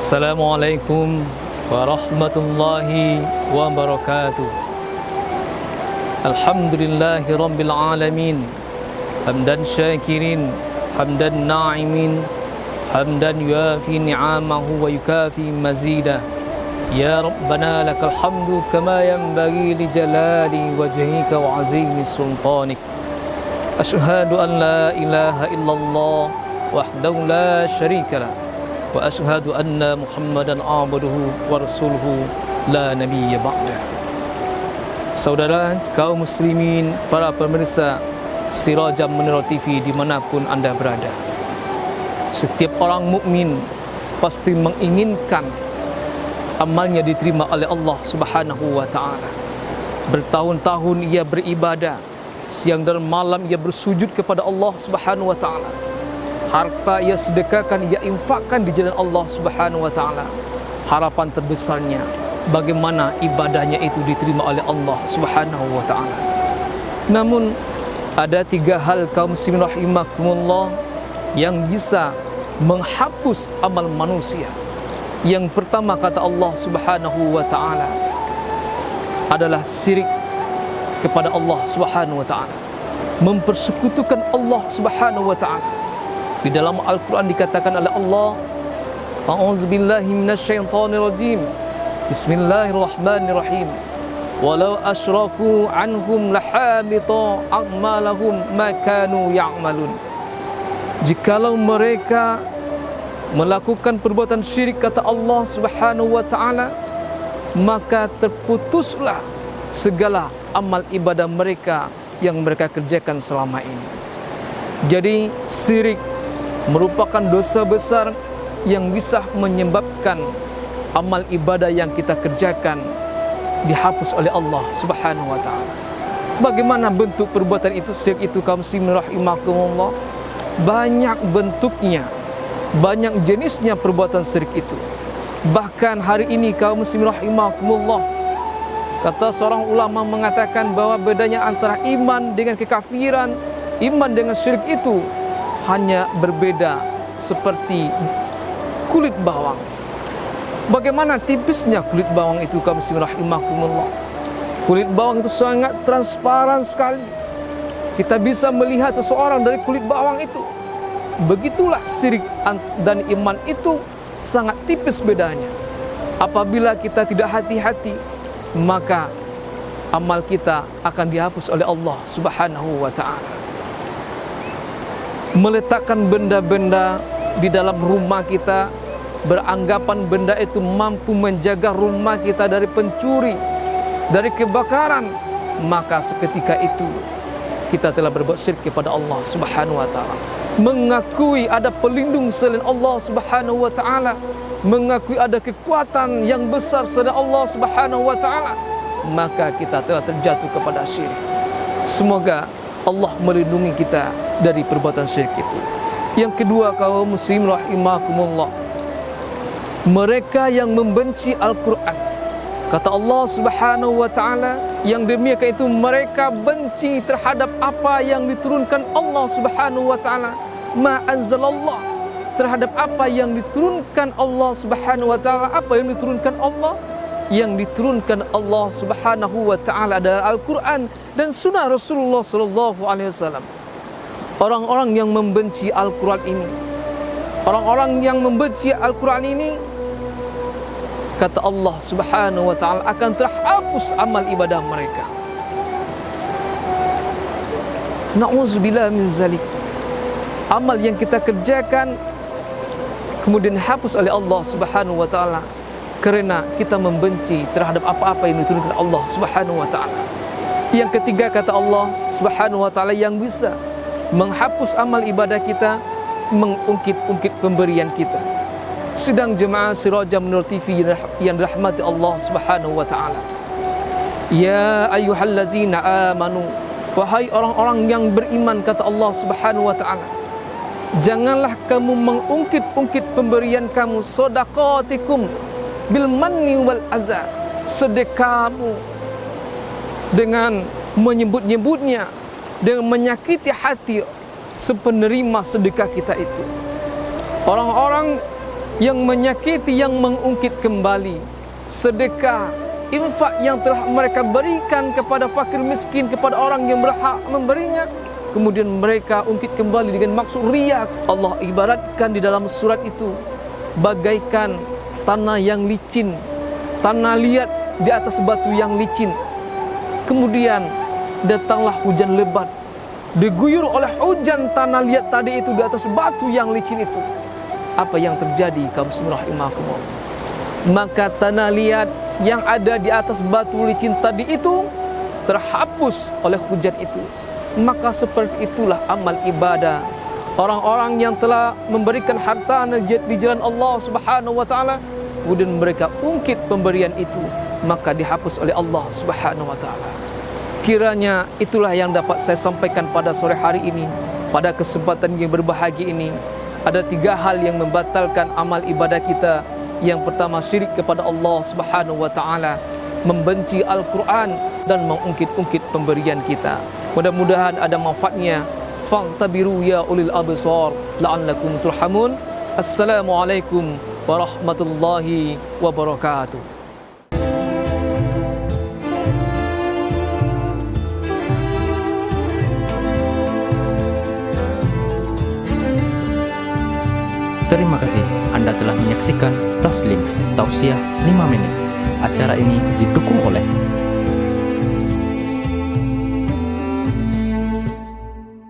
Assalamualaikum warahmatullahi wabarakatuh. Alhamdulillahi rabbil alamin. Hamdan syakirin, hamdan na'imin, hamdan yuafi ni'amahu wa yukafi mazida. Ya Rabbana lakal hamdu kama yanbaghi li jalali wajhika wa azimi sultanik. Ashhadu an la ilaha illallah wahdahu la syarika lah, wa ashhadu anna Muhammadan abduhu wa rasuluhu la nabiyya ba'dah. Saudara kaum muslimin, para pemirsa Sirajam Munir TV dimanapun anda berada, setiap orang mukmin pasti menginginkan amalnya diterima oleh Allah Subhanahu wa ta'ala. Bertahun-tahun ia beribadah, siang dan malam ia bersujud kepada Allah Subhanahu wa ta'ala. Harta ia sedekahkan, ia infakkan di jalan Allah Subhanahu wa ta'ala. Harapan terbesarnya bagaimana ibadahnya itu diterima oleh Allah Subhanahu wa ta'ala. Namun ada tiga hal kaum muslimin rahimakumullah yang bisa menghapus amal manusia. Yang pertama kata Allah Subhanahu wa ta'ala adalah syirik kepada Allah Subhanahu wa ta'ala, mempersekutukan Allah Subhanahu wa ta'ala. Di dalam Al-Quran dikatakan oleh Allah, A'udzubillahi minasyaitonirrajim, Bismillahirrahmanirrahim, walau asyraku anhum lahabita a'malahum ma kanu ya'malun. Jikalau mereka melakukan perbuatan syirik kata Allah Subhanahu wa ta'ala, maka terputuslah segala amal ibadah mereka yang mereka kerjakan selama ini. Jadi syirik merupakan dosa besar yang bisa menyebabkan amal ibadah yang kita kerjakan dihapus oleh Allah Subhanahu wa ta'ala. Bagaimana bentuk perbuatan itu, syirik itu kaum muslimin rahimakumullah? Banyak bentuknya, banyak jenisnya perbuatan syirik itu. Bahkan hari ini kaum muslimin rahimakumullah, kata seorang ulama mengatakan bahwa bedanya antara iman dengan kekafiran, iman dengan syirik itu hanya berbeda seperti kulit bawang. Bagaimana tipisnya kulit bawang itu kaum muslimin rahimakumullah? Kulit bawang itu sangat transparan sekali. Kita bisa melihat seseorang dari kulit bawang itu. Begitulah syirik dan iman itu sangat tipis bedanya. Apabila kita tidak hati-hati, maka amal kita akan dihapus oleh Allah Subhanahu wa ta'ala. Meletakkan benda-benda di dalam rumah kita, beranggapan benda itu mampu menjaga rumah kita dari pencuri, dari kebakaran, maka seketika itu kita telah berbuat syirik kepada Allah Subhanahu wa ta'ala. Mengakui ada pelindung selain Allah Subhanahu wa ta'ala, mengakui ada kekuatan yang besar selain Allah Subhanahu wa ta'ala, maka kita telah terjatuh kepada syirik. Semoga Allah melindungi kita dari perbuatan syirik itu. Yang kedua kaum muslimin rahimakumullah, mereka yang membenci Al-Quran. Kata Allah Subhanahu wa ta'ala, yang demikian itu mereka benci terhadap apa yang diturunkan Allah Subhanahu wa ta'ala, ma anzalallah, terhadap apa yang diturunkan Allah Subhanahu wa ta'ala. Apa yang diturunkan Allah? Yang diturunkan Allah Subhanahu wa ta'ala adalah Al-Quran dan sunnah Rasulullah sallallahu alaihi wasallam. Orang-orang yang membenci Al-Quran ini, orang-orang yang membenci Al-Quran ini, kata Allah Subhanahu wa ta'ala, akan terhapus amal ibadah mereka. Na'udzubillah min zalik. Amal yang kita kerjakan kemudian dihapus oleh Allah Subhanahu wa ta'ala kerana kita membenci terhadap apa-apa yang diturunkan Allah Subhanahu wa ta'ala. Yang ketiga kata Allah Subhanahu wa ta'ala yang bisa menghapus amal ibadah kita, mengungkit-ungkit pemberian kita. Sedang jemaah Sirajam Munir TV yang dirahmati Allah Subhanahu wa ta'ala, ya ayyuhallazina amanu, wahai orang-orang yang beriman kata Allah Subhanahu wa ta'ala, janganlah kamu mengungkit-ungkit pemberian kamu, sedekatikum bil manni wal azza, sedekahmu dengan menyebut-nyebutnya, dengan menyakiti hati sepenerima sedekah kita itu. Orang-orang yang menyakiti, yang mengungkit kembali. Sedekah, infak yang telah mereka berikan kepada fakir miskin, kepada orang yang berhak memberinya, kemudian mereka ungkit kembali dengan maksud riya. Allah ibaratkan di dalam surat itu bagaikan tanah yang licin, tanah liat di atas batu yang licin. Kemudian datanglah hujan lebat, diguyur oleh hujan tanah liat tadi itu di atas batu yang licin itu. Apa yang terjadi kaum muslimin rahimakumullah? Maka tanah liat yang ada di atas batu licin tadi itu terhapus oleh hujan itu. Maka seperti itulah amal ibadah orang-orang yang telah memberikan harta di jalan Allah Subhanahu wa taala, kemudian mereka ungkit pemberian itu, maka dihapus oleh Allah Subhanahu wa taala. Kiranya itulah yang dapat saya sampaikan pada sore hari ini, pada kesempatan yang berbahagia ini. Ada 3 hal yang membatalkan amal ibadah kita. Yang pertama, syirik kepada Allah Subhanahu wa taala, membenci Al-Quran dan mengungkit-ungkit pemberian kita. Mudah-mudahan ada manfaatnya. Fa'tabiru ya ulil absar la'allakum turhamun. Assalamualaikum warahmatullahi wabarakatuh. Terima kasih Anda telah menyaksikan Taslim Tausiah 5 menit. Acara ini didukung